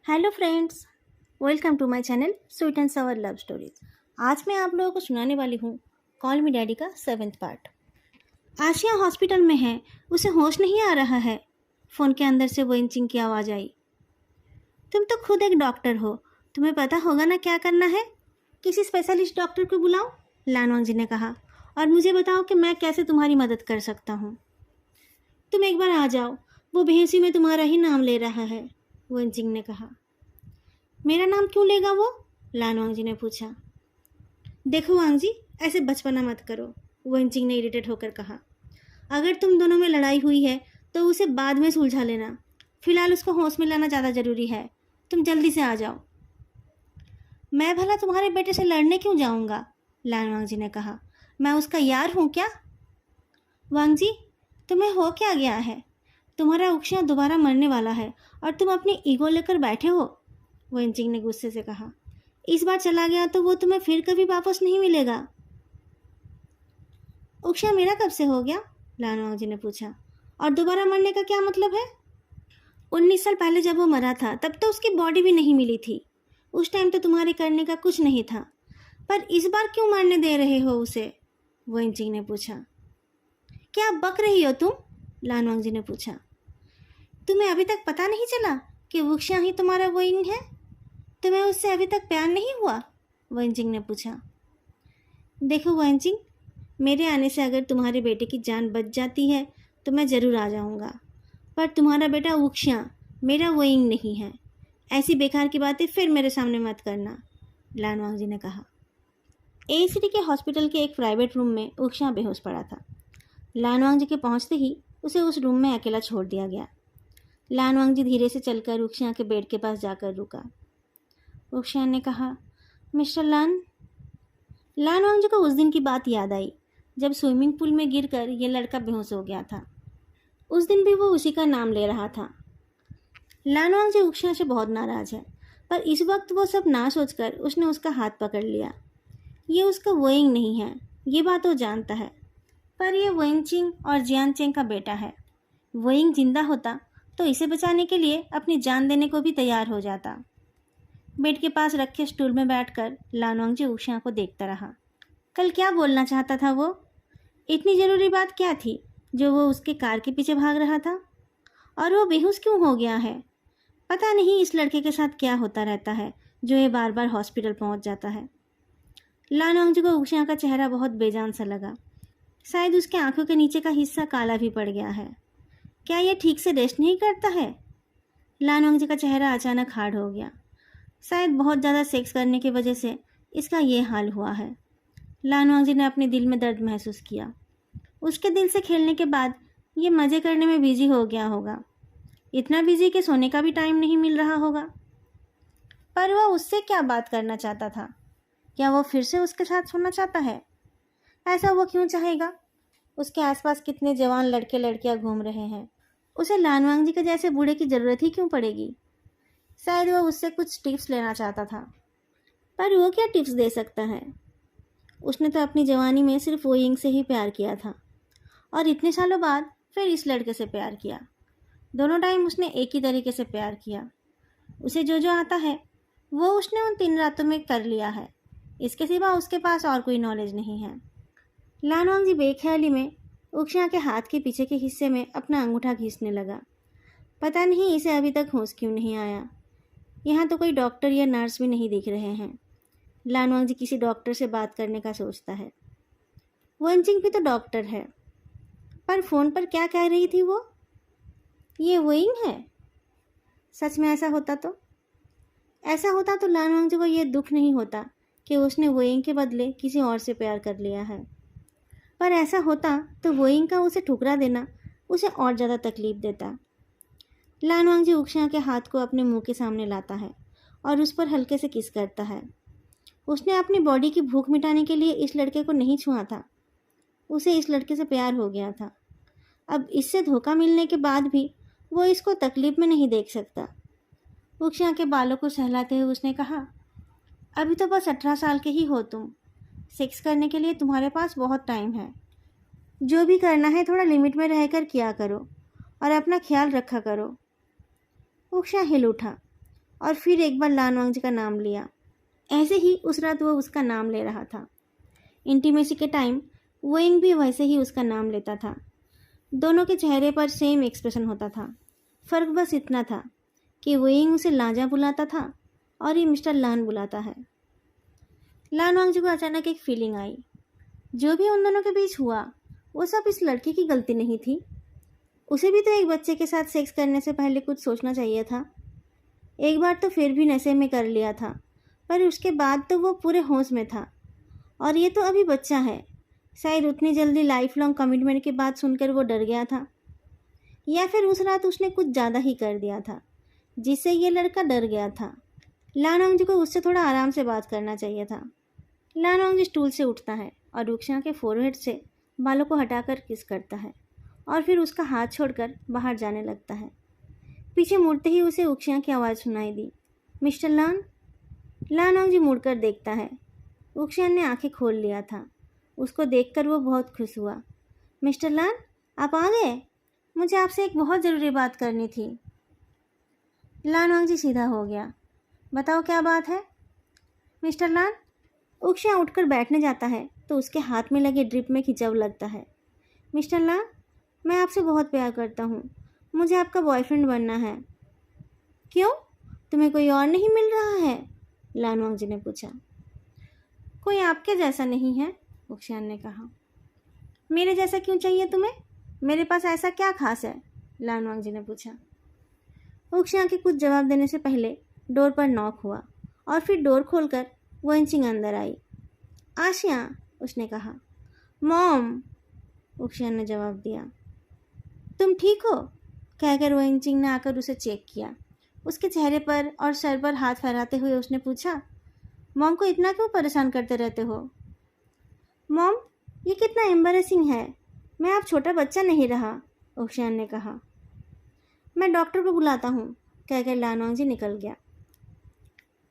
Hello friends, welcome to my channel sweet and sour love stories. आज मैं आप लोगों को सुनाने वाली हूँ कॉल मी डैडी का 7th पार्ट। आशिया हॉस्पिटल में है, उसे होश नहीं आ रहा है। फ़ोन के अंदर से वो इंचिंग की आवाज़ आई। तुम तो खुद एक डॉक्टर हो, तुम्हें पता होगा ना क्या करना है। किसी स्पेशलिस्ट डॉक्टर को बुलाओ, लानवांग जी ने कहा, और मुझे बताओ कि मैं कैसे तुम्हारी मदद कर सकता हूँ। तुम एक बार आ जाओ, वो भेंसी में तुम्हारा ही नाम ले रहा है, वो इंचिंग ने कहा। मेरा नाम क्यों लेगा वो? लानवांग जी ने पूछा। देखो वांग जी, ऐसे बचपना मत करो, वंचिंग ने इरिटेट होकर कहा। अगर तुम दोनों में लड़ाई हुई है तो उसे बाद में सुलझा लेना। फिलहाल उसको होश में लाना ज़्यादा ज़रूरी है। तुम जल्दी से आ जाओ। मैं भला तुम्हारे बेटे से लड़ने क्यों जाऊंगा? लानवांग जी ने कहा। मैं उसका यार हूँ क्या? वांग जी, तुम्हें हो क्या गया है? तुम्हारा उक्शिया दोबारा मरने वाला है और तुम अपनी ईगो लेकर बैठे हो, वंचिंग ने गुस्से से कहा। इस बार चला गया तो वो तुम्हें फिर कभी वापस नहीं मिलेगा। उक्शिया मेरा कब से हो गया? लानवांग जी ने पूछा। और दोबारा मरने का क्या मतलब है? 19 साल पहले जब वो मरा था तब तो उसकी बॉडी भी नहीं मिली थी। उस टाइम तो तुम्हारे करने का कुछ नहीं था, पर इस बार क्यों मारने दे रहे हो उसे? वंचिंग ने पूछा। क्या बक रही हो तुम? लानवांग जी ने पूछा। तुम्हें अभी तक पता नहीं चला कि उक्शिया ही तुम्हारा वोइंग है? तुम्हें उससे अभी तक प्यार नहीं हुआ? वंचिंग ने पूछा। देखो वंचिंग, मेरे आने से अगर तुम्हारे बेटे की जान बच जाती है तो मैं ज़रूर आ जाऊंगा, पर तुम्हारा बेटा उक्शिया मेरा वोइंग नहीं है। ऐसी बेकार की बातें फिर मेरे सामने मत करना, लानवांग जी ने कहा। एसीटी के हॉस्पिटल के एक प्राइवेट रूम में उक्शिया बेहोश पड़ा था। लानवांग जी के पहुंचते ही उसे उस रूम में अकेला छोड़ दिया गया। लानवांग जी धीरे से चलकर उक्शिया के बेड के पास जाकर रुका। उक्शिया ने कहा, मिस्टर लान। लानवांग जी को उस दिन की बात याद आई जब स्विमिंग पूल में गिरकर यह लड़का बेहोश हो गया था। उस दिन भी वो उसी का नाम ले रहा था। लानवांग जी उक्शिया से बहुत नाराज है, पर इस वक्त वो सब ना सोचकर उसने उसका हाथ पकड़ लिया। ये उसका वोइंग नहीं है, ये बात वो जानता है, पर यह वेंचिंग और जियानचेंग का बेटा है। वोइंग जिंदा होता तो इसे बचाने के लिए अपनी जान देने को भी तैयार हो जाता। बेड के पास रखे स्टूल में बैठकर लानवांग जी उक्शिया को देखता रहा। कल क्या बोलना चाहता था वो? इतनी ज़रूरी बात क्या थी जो वो उसके कार के पीछे भाग रहा था? और वो बेहोश क्यों हो गया है? पता नहीं इस लड़के के साथ क्या होता रहता है जो ये बार बार हॉस्पिटल पहुंच जाता है। लानवांग जी को उक्शिया का चेहरा बहुत बेजान सा लगा। शायद उसके आंखों के नीचे का हिस्सा काला भी पड़ गया है। क्या ये ठीक से रेस्ट नहीं करता है? लानवांग जी का चेहरा अचानक हार्ड हो गया। शायद बहुत ज़्यादा सेक्स करने की वजह से इसका ये हाल हुआ है। लानवांग जी ने अपने दिल में दर्द महसूस किया। उसके दिल से खेलने के बाद ये मज़े करने में बिजी हो गया होगा। इतना बिजी कि सोने का भी टाइम नहीं मिल रहा होगा। पर वह उससे क्या बात करना चाहता था? क्या वो फिर से उसके साथ सोना चाहता है? ऐसा वो क्यों चाहेगा? उसके आसपास कितने जवान लड़के लड़कियां घूम रहे हैं। उसे लानवांग जी के जैसे बूढ़े की ज़रूरत ही क्यों पड़ेगी? शायद वह उससे कुछ टिप्स लेना चाहता था, पर वो क्या टिप्स दे सकता है? उसने तो अपनी जवानी में सिर्फ वोइंग से ही प्यार किया था, और इतने सालों बाद फिर इस लड़के से प्यार किया। दोनों टाइम उसने एक ही तरीके से प्यार किया। उसे जो जो आता है वो उसने उन 3 रातों में कर लिया है। इसके सिवा उसके पास और कोई नॉलेज नहीं है। लानवांग जी बेख्याली में उक्शिया के हाथ के पीछे के हिस्से में अपना अंगूठा घिसने लगा। पता नहीं इसे अभी तक होश क्यों नहीं आया। यहाँ तो कोई डॉक्टर या नर्स भी नहीं दिख रहे हैं। लानवांग जी किसी डॉक्टर से बात करने का सोचता है। वंचिंग भी तो डॉक्टर है, पर फ़ोन पर क्या कह रही थी वो? ये वोइंग है? सच में ऐसा होता तो लानवांग जी को ये दुख नहीं होता कि उसने वोइंग के बदले किसी और से प्यार कर लिया है। पर ऐसा होता तो वोइंग का उसे ठुकरा देना उसे और ज़्यादा तकलीफ देता। लानवांग जी उक्शिया के हाथ को अपने मुंह के सामने लाता है और उस पर हल्के से किस करता है। उसने अपनी बॉडी की भूख मिटाने के लिए इस लड़के को नहीं छुआ था। उसे इस लड़के से प्यार हो गया था। अब इससे धोखा मिलने के बाद भी वो इसको तकलीफ में नहीं देख सकता। उक्शिया के बालों को सहलाते हुए उसने कहा, अभी तो बस 18 साल के ही हो तुम। सेक्स करने के लिए तुम्हारे पास बहुत टाइम है। जो भी करना है थोड़ा लिमिट में रहकर किया करो और अपना ख्याल रखा करो। उक्शिया हिल उठा। और फिर एक बार लानवांगजी का नाम लिया। ऐसे ही उस रात वो उसका नाम ले रहा था। इंटीमेसी के टाइम वोइंग भी वैसे ही उसका नाम लेता था। दोनों के चेहरे पर सेम एक्सप्रेशन होता था। फ़र्क बस इतना था कि वोइंग उसे लाजा बुलाता था और ये मिस्टर लान बुलाता है। लानवांगजी को अचानक एक फीलिंग आई। जो भी उन दोनों के बीच हुआ वो सब इस लड़की की गलती नहीं थी। उसे भी तो एक बच्चे के साथ सेक्स करने से पहले कुछ सोचना चाहिए था। एक बार तो फिर भी नशे में कर लिया था, पर उसके बाद तो वो पूरे होश में था। और ये तो अभी बच्चा है। शायद उतनी जल्दी लाइफ लॉन्ग कमिटमेंट की बात सुनकर वो डर गया था, या फिर उस रात उसने कुछ ज़्यादा ही कर दिया था जिससे ये लड़का डर गया था। लानवांगजी को उससे थोड़ा आराम से बात करना चाहिए था। लानवांगजी स्टूल से उठता है और रुक्सिया के फोरहेड से बालों को हटाकर किस करता है और फिर उसका हाथ छोड़कर बाहर जाने लगता है। पीछे मुड़ते ही उसे उक्शिया की आवाज़ सुनाई दी, मिस्टर लान। लानवांगजी मुड़कर देखता है। उक्शिया ने आंखें खोल लिया था। उसको देखकर वो बहुत खुश हुआ। मिस्टर लान, आप आ गए? मुझे आपसे एक बहुत ज़रूरी बात करनी थी। लानवांगजी सीधा हो गया। बताओ क्या बात है मिस्टर लान। उक्शिया उठकर बैठने जाता है तो उसके हाथ में लगे ड्रिप में खिंचाव लगता है। मिस्टर लान, मैं आपसे बहुत प्यार करता हूँ। मुझे आपका बॉयफ्रेंड बनना है। क्यों, तुम्हें कोई और नहीं मिल रहा है? लानवांगजी ने पूछा। कोई आपके जैसा नहीं है, उक्शियान ने कहा। मेरे जैसा क्यों चाहिए तुम्हें? मेरे पास ऐसा क्या खास है? लानवांगजी ने पूछा। उक्शिया के कुछ जवाब देने से पहले डोर पर नॉक हुआ और फिर डोर खोलकर वोइंचिंग अंदर आई। आशिया, उसने कहा। मॉम, उक्शियान ने जवाब दिया। तुम ठीक हो? कहकर वोइंचिंग ने आकर उसे चेक किया। उसके चेहरे पर और सर पर हाथ फहराते हुए उसने पूछा, मॉम को इतना क्यों परेशान करते रहते हो? मॉम, ये कितना एम्बैरेसिंग है। मैं अब छोटा बच्चा नहीं रहा, उक्शियान ने कहा। मैं डॉक्टर को बुलाता हूँ, कहकर लानवांगजी निकल गया।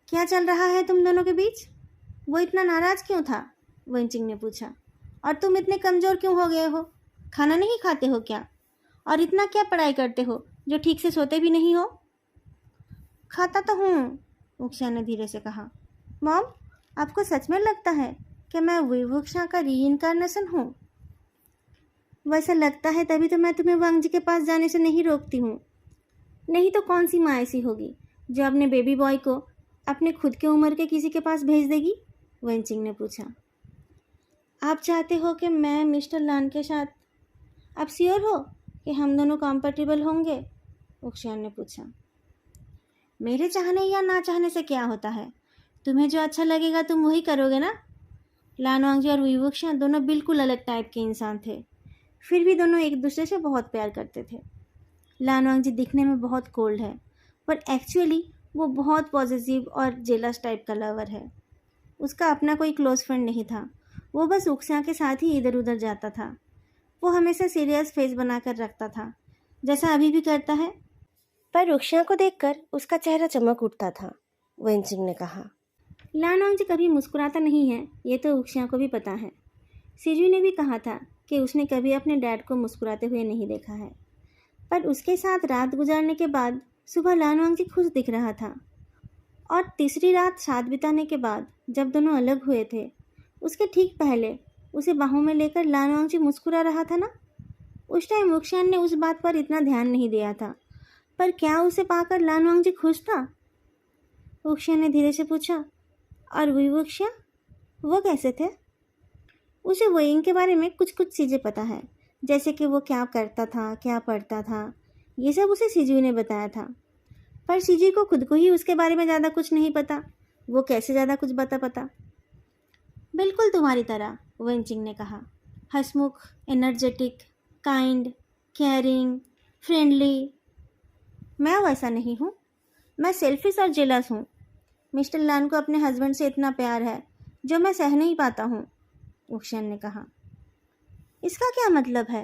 क्या चल रहा है तुम दोनों के बीच? वो इतना नाराज़ क्यों था? वोइंचिंग ने पूछा। और तुम इतने कमज़ोर क्यों हो गए हो? खाना नहीं खाते हो क्या? और इतना क्या पढ़ाई करते हो जो ठीक से सोते भी नहीं हो? खाता तो हूँ, उक्शिया ने धीरे से कहा। मॉम, आपको सच में लगता है कि मैं विवुक्षा का रीइंकार्नेशन हूँ? वैसा लगता है तभी तो मैं तुम्हें वांगजी के पास जाने से नहीं रोकती हूँ। नहीं तो कौन सी माँ ऐसी होगी जो अपने बेबी बॉय को अपने खुद के उम्र के किसी के पास भेज देगी? वोइंचिंग ने पूछा। आप चाहते हो कि मैं मिस्टर लान के साथ? आप श्योर हो कि हम दोनों कंफर्टेबल होंगे? उक्शियान ने पूछा। मेरे चाहने या ना चाहने से क्या होता है? तुम्हें जो अच्छा लगेगा तुम वही करोगे ना? लानवांगजी और विवुक्षा दोनों बिल्कुल अलग टाइप के इंसान थे, फिर भी दोनों एक दूसरे से बहुत प्यार करते थे। लानवांगजी दिखने में बहुत कोल्ड है, पर एक्चुअली वो बहुत पॉजिटिव और जेलस टाइप का लवर है। उसका अपना कोई क्लोज फ्रेंड नहीं था। वो बस उक्शिया के साथ ही इधर उधर जाता था। वो हमेशा सीरियस फेस बनाकर रखता था, जैसा अभी भी करता है। पर उक्शिया को देखकर उसका चेहरा चमक उठता था, वोइंचिंग ने कहा। लानवांगजी कभी मुस्कुराता नहीं है, ये तो उक्शिया को भी पता है। सिजू ने भी कहा था कि उसने कभी अपने डैड को मुस्कुराते हुए नहीं देखा है, पर उसके साथ रात गुजारने के बाद सुबह लानवांगजी खुश दिख रहा था। और तीसरी रात साथ बिताने के बाद जब दोनों अलग हुए थे, उसके ठीक पहले उसे बाहों में लेकर लानवांगजी मुस्कुरा रहा था ना। उस टाइम उक्शियान ने उस बात पर इतना ध्यान नहीं दिया था, पर क्या उसे पाकर लानवांगजी खुश था? उक्शियान ने धीरे से पूछा। और विवुक्षा, वो कैसे थे? उसे वोइंग के बारे में कुछ कुछ चीज़ें पता है, जैसे कि वो क्या करता था, क्या पढ़ता था, ये सब उसे सिजू ने बताया था। पर सिजू को खुद को ही उसके बारे में ज़्यादा कुछ नहीं पता, वो कैसे ज़्यादा कुछ बता पता? बिल्कुल तुम्हारी तरह, वोइंचिंग ने कहा। हंसमुख, एनर्जेटिक, काइंड, केयरिंग, फ्रेंडली। मैं वैसा नहीं हूँ। मैं सेल्फिश और जेलस हूँ। मिस्टर लान को अपने हस्बैंड से इतना प्यार है जो मैं सह नहीं पाता हूँ, उक्शियान ने कहा। इसका क्या मतलब है?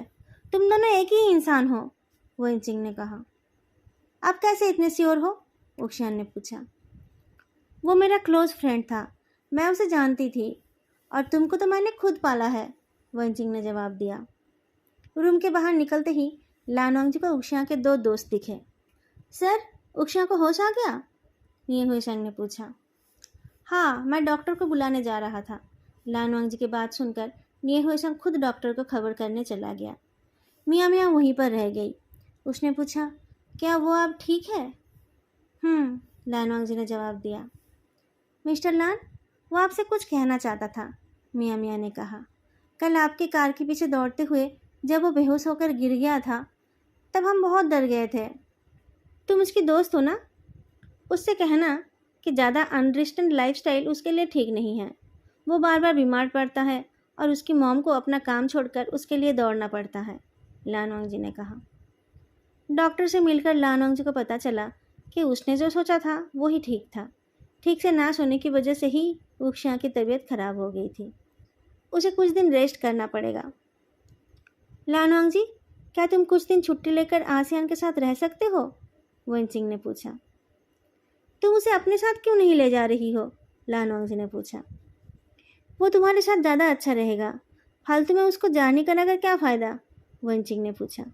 तुम दोनों एक ही इंसान हो, वोइंचिंग ने कहा। आप कैसे इतने श्योर हो? उक्शियान ने पूछा। वो मेरा क्लोज फ्रेंड था, मैं उसे जानती थी, और तुमको तो मैंने खुद पाला है, वोइंचिंग ने जवाब दिया। रूम के बाहर निकलते ही लानवांगजी को उक्शिया के दो दोस्त दिखे। सर, उक्शिया को होश आ गया? निये हुई संग ने पूछा। हाँ, मैं डॉक्टर को बुलाने जा रहा था। लानवांग जी की बात सुनकर निये हुई संग खुद डॉक्टर को खबर करने चला गया। मियाँ मियाँ वहीं पर रह गई। उसने पूछा, क्या वो अब ठीक है? लानवांग जी ने जवाब दिया। मिस्टर लान, वो आपसे कुछ कहना चाहता था, मियाँ मियाँ ने कहा। कल आपकी कार के पीछे दौड़ते हुए जब वो बेहोश होकर गिर गया था, तब हम बहुत डर गए थे। तुम उसकी दोस्त हो ना? उससे कहना कि ज़्यादा अनरिस्टेंड लाइफस्टाइल उसके लिए ठीक नहीं है। वो बार बार बीमार पड़ता है और उसकी मॉम को अपना काम छोड़कर उसके लिए दौड़ना पड़ता है, लानवांग जी ने कहा। डॉक्टर से मिलकर लानवांग जी को पता चला कि उसने जो सोचा था वो ही ठीक था। ठीक से ना सोने की वजह से ही वुक्शियाँ की तबीयत खराब हो गई थी। उसे कुछ दिन रेस्ट करना पड़ेगा। लानवांग जी, क्या तुम कुछ दिन छुट्टी लेकर आसियान के साथ रह सकते हो? वेनचिंग ने पूछा। तुम उसे अपने साथ क्यों नहीं ले जा रही हो? लानवांग जी ने पूछा। वो तुम्हारे साथ ज़्यादा अच्छा रहेगा। फालतू में उसको जाने का अगर क्या फ़ायदा? वेनचिंग ने पूछा।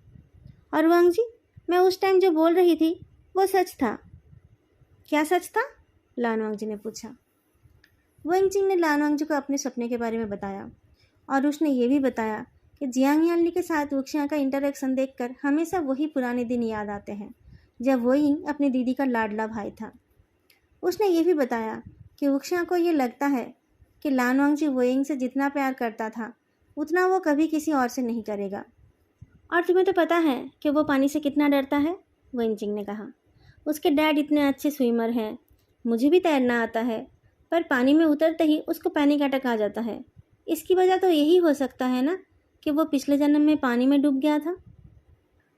और वांग जी, मैं उस टाइम जो बोल रही थी वो सच था। क्या सच था? लानवांग जी ने पूछा। वेनचिंग ने लानवांग जी को अपने सपने के बारे में बताया और उसने ये भी बताया कि जियांग यानली के साथ वुक्शियाँ का इंटरेक्शन देखकर हमेशा वही पुराने दिन याद आते हैं जब वोयिंग अपनी दीदी का लाडला भाई था। उसने ये भी बताया कि वुक्शियाँ को ये लगता है कि लानवांग जी वोयिंग से जितना प्यार करता था उतना वो कभी किसी और से नहीं करेगा। और तुम्हें तो पता है कि वो पानी से कितना डरता है, वेनचिंग ने कहा। उसके डैड इतने अच्छे स्विमर हैं। मुझे भी तैरना आता है, पर पानी में उतरते ही उसको पैनिक अटैक आ जाता है। इसकी वजह तो यही हो सकता है ना कि वो पिछले जन्म में पानी में डूब गया था।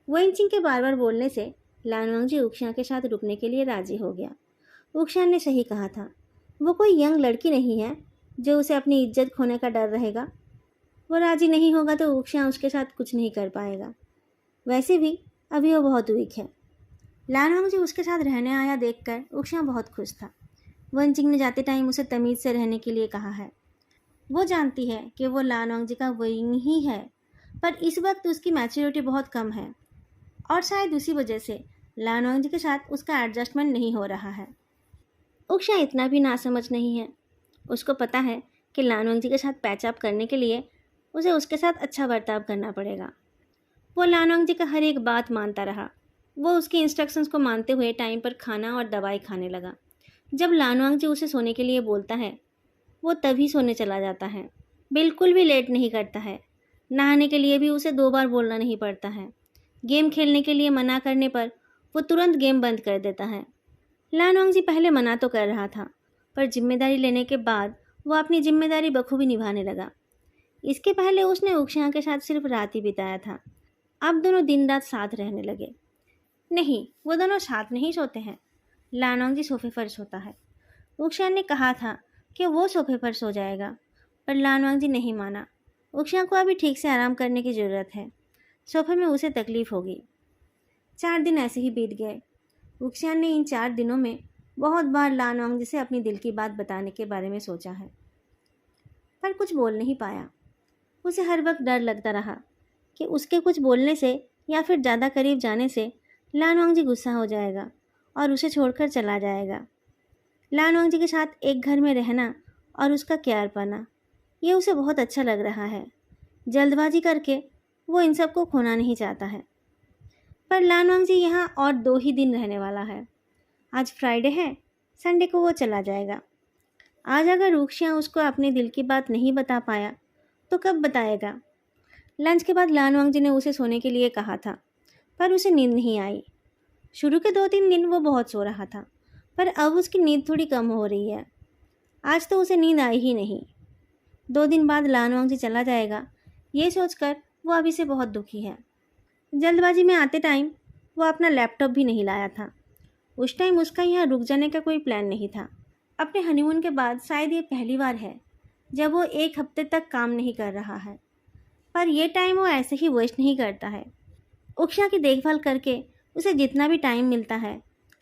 वेनचिंग के बार बार बोलने से लानवांग जी वुक्शियाँ के साथ रुकने के लिए राजी हो गया। वुक्शियाँ ने सही कहा था। वो कोई यंग लड़की नहीं है जो उसे अपनी इज्जत खोने का डर रहेगा। वो राजी नहीं होगा तो वुक्शियाँ उसके साथ कुछ नहीं कर पाएगा। वैसे भी अभी वो बहुत वीक है। लानवांग जी उसके साथ रहने आया देखकर वुक्शियाँ बहुत खुश था। वेनचिंग ने जाते टाइम उसे तमीज़ से रहने के लिए कहा है। वो जानती है कि वो लानवांग जी का वोयिंग ही है, पर इस वक्त उसकी मैच्योरिटी बहुत कम है और शायद उसी वजह से लानवांग जी के साथ उसका एडजस्टमेंट नहीं हो रहा है। वुक्शियाँ इतना भी नासमझ नहीं है। उसको पता है कि लानवांग जी के साथ पैचअप करने के लिए उसे उसके साथ अच्छा बर्ताव करना पड़ेगा। वो लानवांग जी का हर एक बात मानता रहा। वो उसके इंस्ट्रक्शंस को मानते हुए टाइम पर खाना और दवाई खाने लगा। जब लानवांग जी उसे सोने के लिए बोलता है वो तभी सोने चला जाता है। बिल्कुल भी लेट नहीं करता है। नहाने के लिए भी उसे 2 बार बोलना नहीं पड़ता है। गेम खेलने के लिए मना करने पर वो तुरंत गेम बंद कर देता है। लानवांग जी पहले मना तो कर रहा था, पर जिम्मेदारी लेने के बाद वो अपनी जिम्मेदारी बखूबी निभाने लगा। इसके पहले उसने वुक्शियाँ के साथ सिर्फ रात ही बिताया था। अब दोनों दिन रात साथ रहने लगे। नहीं, वो दोनों साथ नहीं सोते हैं। लानवांग जी सोफे पर सोता है। वुक्शियाँ ने कहा था कि वो सोफे पर सो जाएगा, पर लानवांग जी नहीं माना। वुक्शियाँ को अभी ठीक से आराम करने की ज़रूरत है। सोफे में उसे तकलीफ़ होगी। 4 दिन ऐसे ही बीत गए। वुक्शियाँ ने इन 4 दिनों में बहुत बार लानवांग जी से अपनी दिल की बात बताने के बारे में सोचा है, पर कुछ बोल नहीं पाया। उसे हर वक्त डर लगता रहा कि उसके कुछ बोलने से या फिर ज़्यादा करीब जाने से लानवांग जी गुस्सा हो जाएगा और उसे छोड़कर चला जाएगा। लानवांग जी के साथ एक घर में रहना और उसका केयर पाना, ये उसे बहुत अच्छा लग रहा है। जल्दबाजी करके वो इन सब को खोना नहीं चाहता है। पर लानवांग जी यहाँ और 2 ही दिन रहने वाला है। आज फ्राइडे है, संडे को वो चला जाएगा। आज अगर वुक्शियाँ उसको अपने दिल की बात नहीं बता पाया तो कब बताएगा? लंच के बाद लानवांग जी ने उसे सोने के लिए कहा था, पर उसे नींद नहीं आई। शुरू के 2-3 दिन वो बहुत सो रहा था, पर अब उसकी नींद थोड़ी कम हो रही है। आज तो उसे नींद आई ही नहीं। 2 दिन बाद लानवांग जी चला जाएगा, ये सोचकर वो अभी से बहुत दुखी है। जल्दबाजी में आते टाइम वो अपना लैपटॉप भी नहीं लाया था। उस टाइम उसका यहाँ रुक जाने का कोई प्लान नहीं था। अपने हनीमून के बाद शायद ये पहली बार है जब वो 1 हफ्ते तक काम नहीं कर रहा है, पर यह टाइम वो ऐसे ही वेस्ट नहीं करता है। वुक्शियाँ की देखभाल करके उसे जितना भी टाइम मिलता है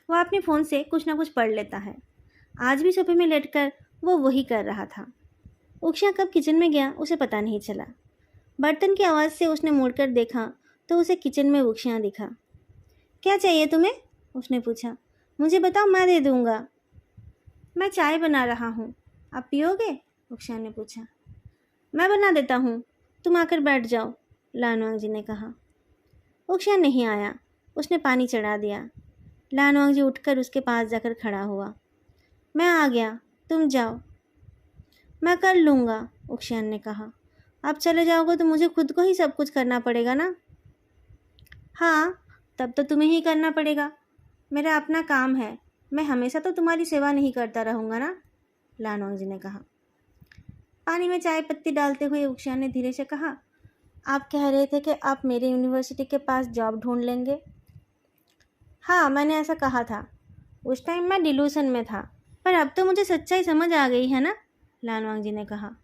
वो अपने फ़ोन से कुछ ना कुछ पढ़ लेता है। आज भी सोफे में लेटकर वो वही कर रहा था। वुक्शियाँ कब किचन में गया उसे पता नहीं चला। बर्तन की आवाज़ से उसने मुड़कर देखा तो उसे किचन में वुक्शियाँ दिखा। क्या चाहिए तुम्हें? उसने पूछा। मुझे बताओ, मैं दे दूँगा, मैं चाय बना रहा हूँ, आप पियोगे? उक्शियान ने पूछा। मैं बना देता हूँ, तुम आकर बैठ जाओ, लानवांग जी ने कहा। उक्शियान नहीं आया। उसने पानी चढ़ा दिया। लानवांग जी उठकर उसके पास जाकर खड़ा हुआ। मैं आ गया, तुम जाओ। मैं कर लूँगा, उक्शियान ने कहा। आप चले जाओगे तो मुझे खुद को ही सब कुछ करना पड़ेगा ना? हाँ, तब तो तुम्हें ही करना पड़ेगा। मेरा अपना काम है, मैं हमेशा तो तुम्हारी सेवा नहीं करता रहूँगा ना, लानवांग जी ने कहा। पानी में चाय पत्ती डालते हुए उक्शियान ने धीरे से कहा, आप कह रहे थे कि आप मेरे यूनिवर्सिटी के पास जॉब ढूंढ लेंगे। हाँ, मैंने ऐसा कहा था। उस टाइम मैं डिल्यूशन में था, पर अब तो मुझे सच्चाई समझ आ गई है ना, लानवांग जी ने कहा।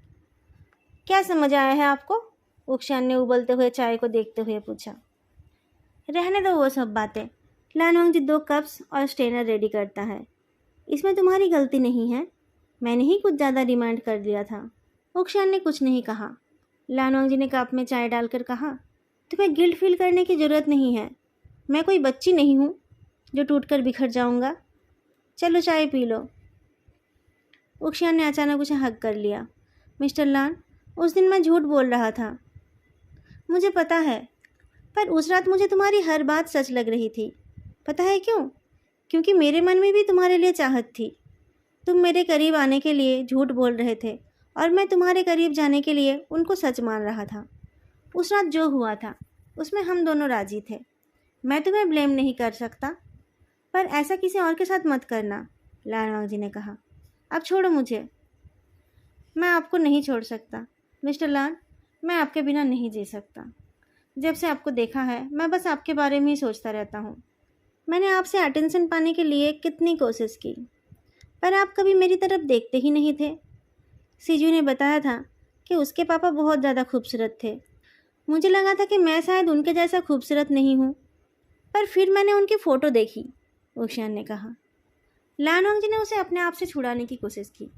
क्या समझ आया है आपको? उक्शियान ने उबलते हुए चाय को देखते हुए पूछा। रहने दो वो सब बातें। लानवांग जी 2 कप्स और स्ट्रेनर रेडी करता है। इसमें तुम्हारी गलती नहीं है, मैंने ही कुछ ज़्यादा डिमांड कर दिया था। उक्शियान ने कुछ नहीं कहा। लानवांग जी ने कप में चाय डालकर कहा, तुम्हें गिल्ट फील करने की ज़रूरत नहीं है। मैं कोई बच्ची नहीं हूँ जो टूटकर बिखर जाऊँगा। चलो चाय पी लो। उक्शियान ने अचानक उसे हग कर लिया। मिस्टर लान, उस दिन मैं झूठ बोल रहा था, मुझे पता है, पर उस रात मुझे तुम्हारी हर बात सच लग रही थी। पता है क्यों? क्योंकि मेरे मन में भी तुम्हारे लिए चाहत थी। तुम मेरे करीब आने के लिए झूठ बोल रहे थे और मैं तुम्हारे करीब जाने के लिए उनको सच मान रहा था। उस रात जो हुआ था उसमें हम दोनों राजी थे। मैं तुम्हें ब्लेम नहीं कर सकता, पर ऐसा किसी और के साथ मत करना, लानवांग जी ने कहा। अब छोड़ो मुझे। मैं आपको नहीं छोड़ सकता मिस्टर लान, मैं आपके बिना नहीं जी सकता। जब से आपको देखा है मैं बस आपके बारे में ही सोचता रहता हूँ। मैंने आपसे अटेंशन पाने के लिए कितनी कोशिश की, पर आप कभी मेरी तरफ देखते ही नहीं थे। सीजू ने बताया था कि उसके पापा बहुत ज़्यादा खूबसूरत थे। मुझे लगा था कि मैं शायद उनके जैसा खूबसूरत नहीं हूँ, पर फिर मैंने उनकी फ़ोटो देखी, उक्शियान ने कहा। लानवांग जी ने उसे अपने आप से छुड़ाने की कोशिश की।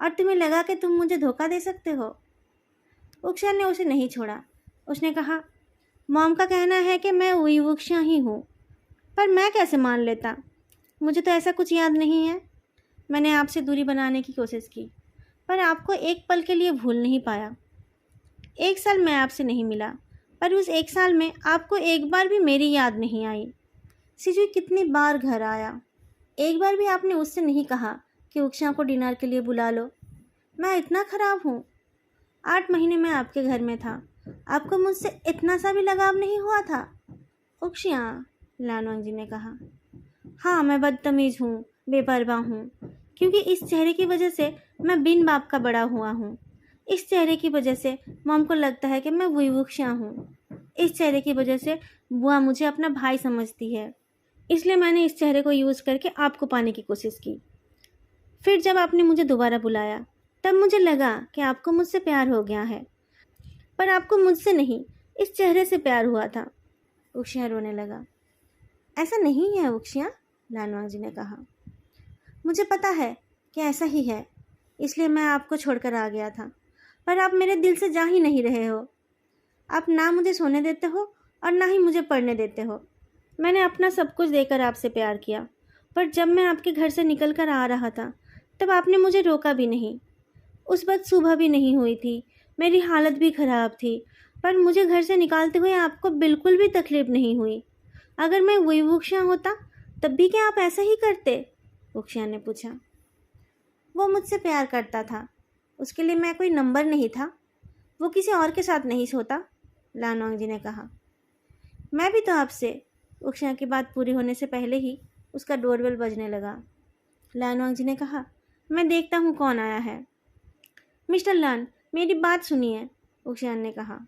और तुम्हें लगा कि तुम मुझे धोखा दे सकते हो? उक्शियान ने उसे नहीं छोड़ा। उसने कहा, मॉम का कहना है कि मैं वही उक्शिया ही हूँ, पर मैं कैसे मान लेता? मुझे तो ऐसा कुछ याद नहीं है। मैंने आपसे दूरी बनाने की कोशिश की, पर आपको एक पल के लिए भूल नहीं पाया। 1 साल मैं आपसे नहीं मिला, पर उस 1 साल में आपको एक बार भी मेरी याद नहीं आई। सिजू कितनी बार घर आया, एक बार भी आपने उससे नहीं कहा कि उक्शिया को डिनर के लिए बुला लो। मैं इतना ख़राब हूँ? 8 महीने मैं आपके घर में था, आपको मुझसे इतना सा भी लगाव नहीं हुआ था? उक्शिया, लानवांग जी ने कहा। हाँ, मैं बदतमीज़ हूँ, बेपरवाह हूँ, क्योंकि इस चेहरे की वजह से मैं बिन बाप का बड़ा हुआ हूँ। इस चेहरे की वजह से मॉम को लगता है कि मैं वही उक्शिया हूँ। इस चेहरे की वजह से बुआ मुझे अपना भाई समझती है। इसलिए मैंने इस चेहरे को यूज़ करके आपको पाने की कोशिश की। फिर जब आपने मुझे दोबारा बुलाया, तब मुझे लगा कि आपको मुझसे प्यार हो गया है, पर आपको मुझसे नहीं, इस चेहरे से प्यार हुआ था। उक्शिया रोने लगा। ऐसा नहीं है उक्शिया, लानवांग जी ने कहा। मुझे पता है कि ऐसा ही है, इसलिए मैं आपको छोड़कर आ गया था, पर आप मेरे दिल से जा ही नहीं रहे हो। आप ना मुझे सोने देते हो और ना ही मुझे पढ़ने देते हो। मैंने अपना सब कुछ देकर आपसे प्यार किया, पर जब मैं आपके घर से निकल कर आ रहा था, तब आपने मुझे रोका भी नहीं। उस वक्त सुबह भी नहीं हुई थी, मेरी हालत भी ख़राब थी, पर मुझे घर से निकालते हुए आपको बिल्कुल भी तकलीफ़ नहीं हुई। अगर मैं वही उक्शिया होता, तब भी क्या आप ऐसा ही करते? उक्शिया ने पूछा। वो मुझसे प्यार करता था, उसके लिए मैं कोई नंबर नहीं था। वो किसी और के साथ नहीं सोता, लानवांग जी ने कहा। मैं भी तो आपसे। उक्शिया की बात पूरी होने से पहले ही उसका डोरबेल बजने लगा। लानवांग जी ने कहा, मैं देखता हूँ कौन आया है। मिस्टर लान, मेरी बात सुनिए, उक्शियान ने कहा।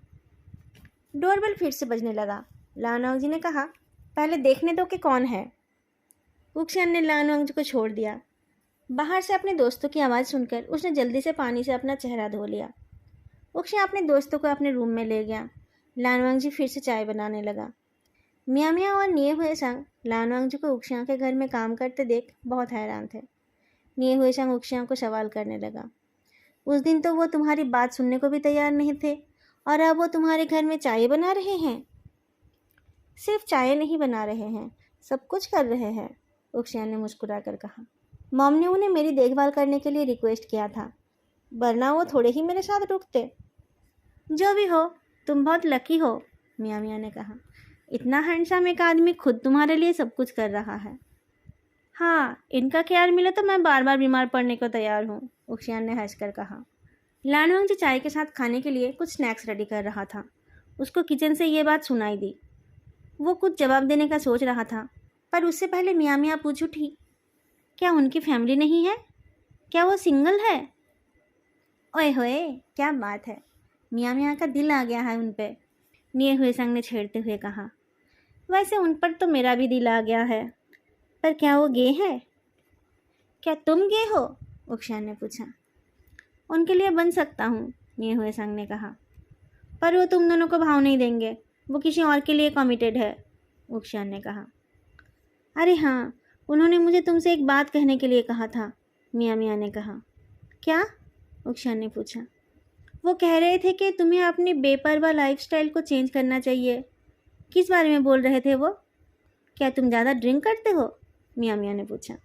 डोरबेल फिर से बजने लगा। लानवांग जी ने कहा, पहले देखने दो कि कौन है। उक्शियान ने लानवांग जी को छोड़ दिया। बाहर से अपने दोस्तों की आवाज़ सुनकर उसने जल्दी से पानी से अपना चेहरा धो लिया। उक्शिया अपने दोस्तों को अपने रूम में ले गया। लानवांग जी फिर से चाय बनाने लगा। मियाँ मियाँ और निये हुए संग लानवांग जी को उक्शिया के घर में काम करते देख बहुत हैरान थे। निये हुए संग उक्शिया को सवाल करने लगा। उस दिन तो वो तुम्हारी बात सुनने को भी तैयार नहीं थे, और अब वो तुम्हारे घर में चाय बना रहे हैं। सिर्फ चाय नहीं बना रहे हैं, सब कुछ कर रहे हैं, उक्शिया ने मुस्कुरा कर कहा। मॉम ने उन्हें मेरी देखभाल करने के लिए रिक्वेस्ट किया था, वरना वो थोड़े ही मेरे साथ रुकते। जो भी हो, तुम बहुत लकी हो, मियाँ मियाँ ने कहा। इतना हैंडसम एक आदमी खुद तुम्हारे लिए सब कुछ कर रहा है। हाँ, इनका ख्याल मिले तो मैं बार बार बीमार पड़ने को तैयार हूँ, उक्शियान ने हंसकर कहा। लानवांग जी चाय के साथ खाने के लिए कुछ स्नैक्स रेडी कर रहा था। उसको किचन से ये बात सुनाई दी। वो कुछ जवाब देने का सोच रहा था, पर उससे पहले मियाँ मियाँ पूछ उठी, क्या उनकी फैमिली नहीं है? क्या वो सिंगल है? ओए होए, क्या बात है, मियाँ मियाँ का दिल आ गया है उन पे, निये हुए संग ने छेड़ते हुए कहा। वैसे उन पर तो मेरा भी दिल आ गया है, पर क्या वो गे है? क्या तुम गे हो? उक्शियान ने पूछा। उनके लिए बन सकता हूँ, निये हुए संग ने कहा, पर वो तुम दोनों को भाव नहीं देंगे, वो किसी और के लिए कमिटेड है, उक्शियान ने कहा। अरे हाँ, उन्होंने मुझे तुमसे एक बात कहने के लिए कहा था, मियाँ मियाँ ने कहा। क्या? उक्शियान ने पूछा। वो कह रहे थे कि तुम्हें अपनी बेपरवाह लाइफस्टाइल को चेंज करना चाहिए। किस बारे में बोल रहे थे वो? क्या तुम ज़्यादा ड्रिंक करते हो? मियाँ मियाँ ने पूछा।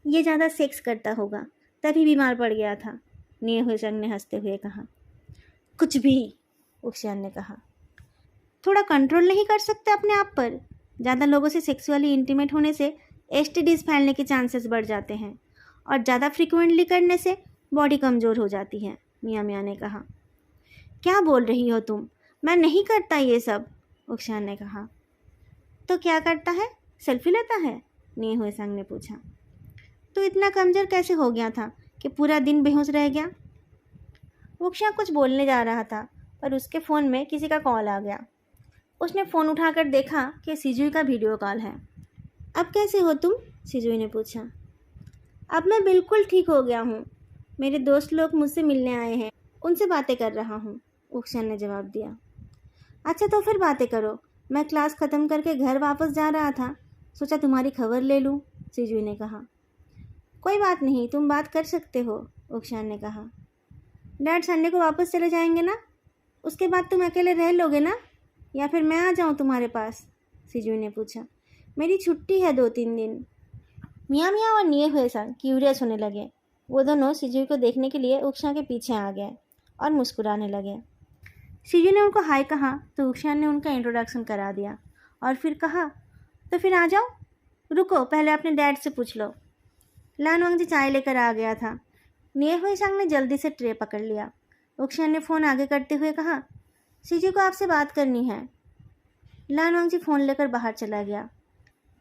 ये ज़्यादा सेक्स करता होगा, तभी बीमार पड़ गया था, निये हुए संग ने हंसते हुए कहा। कुछ भी, उक्शियान ने कहा। थोड़ा कंट्रोल नहीं कर सकते अपने आप पर? ज़्यादा लोगों से सेक्सुअली इंटीमेट होने से एसटीडीज फैलने के चांसेस बढ़ जाते हैं, और ज़्यादा फ्रिक्वेंटली करने से बॉडी कमज़ोर हो जाती है, मियाँ मियाँ ने कहा। क्या बोल रही हो तुम? मैं नहीं करता ये सब, उक्शियान ने कहा। तो क्या करता है? सेल्फी लेता है, निये हुए संग ने पूछा। तो इतना कमज़ोर कैसे हो गया था कि पूरा दिन बेहोश रह गया? उक्शियान कुछ बोलने जा रहा था, पर उसके फ़ोन में किसी का कॉल आ गया। उसने फ़ोन उठाकर देखा कि सिजुई का वीडियो कॉल है। अब कैसे हो तुम? सिजुई ने पूछा। अब मैं बिल्कुल ठीक हो गया हूँ। मेरे दोस्त लोग मुझसे मिलने आए हैं, उनसे बातें कर रहा हूँ, उक्शियान ने जवाब दिया। अच्छा तो फिर बातें करो। मैं क्लास ख़त्म करके घर वापस जा रहा था, सोचा तुम्हारी खबर ले लूँ, सिजुई ने कहा। कोई बात नहीं, तुम बात कर सकते हो, उक्शियान ने कहा। डैड संडे को वापस चले जाएंगे ना? उसके बाद तुम अकेले रह लोगे ना, या फिर मैं आ जाऊँ तुम्हारे पास? सिजुई ने पूछा। मेरी छुट्टी है 2-3 दिन। मियाँ मियाँ और निये हुए संग क्यूरियस होने लगे। वो दोनों सिजुई को देखने के लिए उक्शियान के पीछे आ गए और मुस्कुराने लगे। सिजुई ने उनको हाय कहा तो उक्शियान ने उनका इंट्रोडक्शन करा दिया और फिर कहा, तो फिर आ जाओ। रुको, पहले अपने डैड से पूछ लो। लानवांग जी चाय लेकर आ गया था। निये हुए संग ने जल्दी से ट्रे पकड़ लिया। उक्शियान ने फ़ोन आगे करते हुए कहा, सिजुई को आपसे बात करनी है। लानवांग जी फ़ोन लेकर बाहर चला गया।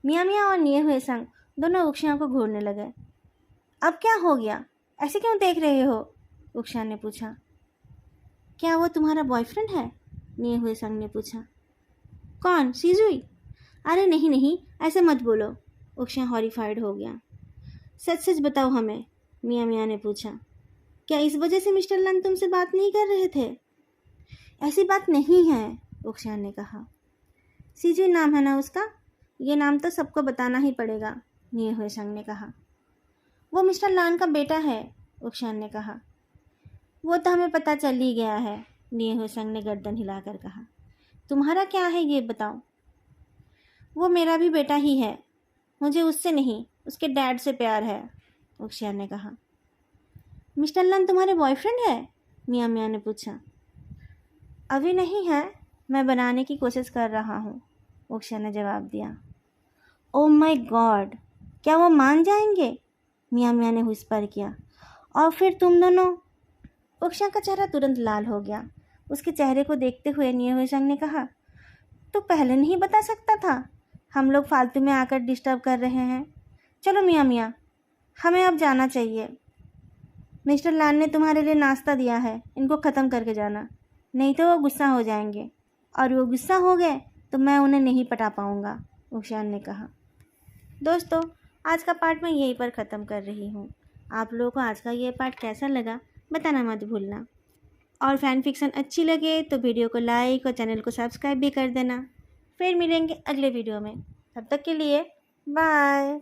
मियाँ मियाँ और निये हुए संग दोनों उक्शियान को घूरने लगे। अब क्या हो गया? ऐसे क्यों देख रहे हो? उक्शियान ने पूछा। क्या वो तुम्हारा बॉयफ्रेंड है? निये हुए संग ने पूछा। कौन, सिजुई? अरे नहीं नहीं, ऐसे मत बोलो, उक्शियान हॉरिफाइड हो गया। सच सच बताओ हमें, मियाँ मियाँ ने पूछा। क्या इस वजह से मिस्टर लन तुमसे बात नहीं कर रहे थे? ऐसी बात नहीं है, उक्शियान ने कहा। सिजुई नाम है ना उसका? ये नाम तो सबको बताना ही पड़ेगा, निये हुए संग ने कहा। वो मिस्टर लान का बेटा है, उक्शियान ने कहा। वो तो हमें पता चल ही गया है, निये हुए संग ने गर्दन हिलाकर कहा। तुम्हारा क्या है ये बताओ? वो मेरा भी बेटा ही है, मुझे उससे नहीं, उसके डैड से प्यार है, उक्शियान ने कहा। मिस्टर लन तुम्हारे बॉयफ्रेंड है? मियाँ मियाँ ने पूछा। अभी नहीं है, मैं बनाने की कोशिश कर रहा हूँ, उक्शियान ने जवाब दिया। ओह माय गॉड, क्या वो मान जाएंगे? मियाँ मियाँ ने व्हिस्पर किया। और फिर तुम दोनों? उक्शियान का चेहरा तुरंत लाल हो गया। उसके चेहरे को देखते हुए निये हुए संग ने कहा, तो पहले नहीं बता सकता था? हम लोग फालतू में आकर डिस्टर्ब कर रहे हैं। चलो मियाँ मियाँ, हमें अब जाना चाहिए। मिस्टर लान ने तुम्हारे लिए नाश्ता दिया है, इनको ख़त्म करके जाना, नहीं तो वो गुस्सा हो जाएंगे, और वो गुस्सा हो गए तो मैं उन्हें नहीं पटा पाऊँगा, उक्शियान ने कहा। दोस्तों, आज का पार्ट मैं यहीं पर ख़त्म कर रही हूँ। आप लोगों को आज का ये पार्ट कैसा लगा बताना मत भूलना, और फैन फिक्शन अच्छी लगे तो वीडियो को लाइक और चैनल को सब्सक्राइब भी कर देना। फिर मिलेंगे अगले वीडियो में, तब तक के लिए बाय।